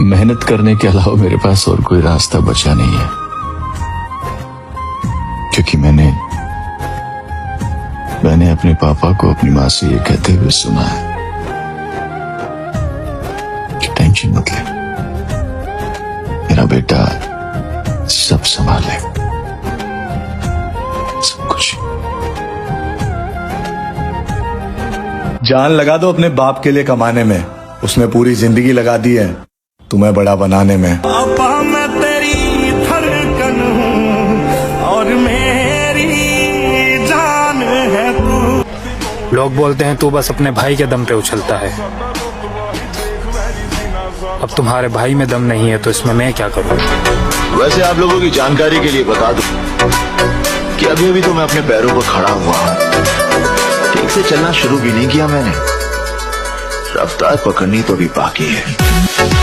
मेहनत करने के अलावा मेरे पास और कोई रास्ता बचा नहीं है, क्योंकि मैंने अपने पापा को अपनी माँ से ये कहते हुए सुना है कि टेंशन मत ले, मेरा बेटा सब संभाले, सब कुछ। जान लगा दो अपने बाप के लिए कमाने में, उसने पूरी जिंदगी लगा दी है तुम्हें बड़ा बनाने में। पापा मैं तेरी धड़कन हूँ और मेरी जान है तू। लोग बोलते हैं तू बस अपने भाई के दम पे उछलता है। अब तुम्हारे भाई में दम नहीं है तो इसमें मैं क्या करूं? वैसे आप लोगों की जानकारी के लिए बता दूं कि अभी तो मैं अपने पैरों पर खड़ा हुआ हूं। ठीक से चलना शुरू भी नहीं किया मैंने, रफ्तार पकड़नी तो भी बाकी है।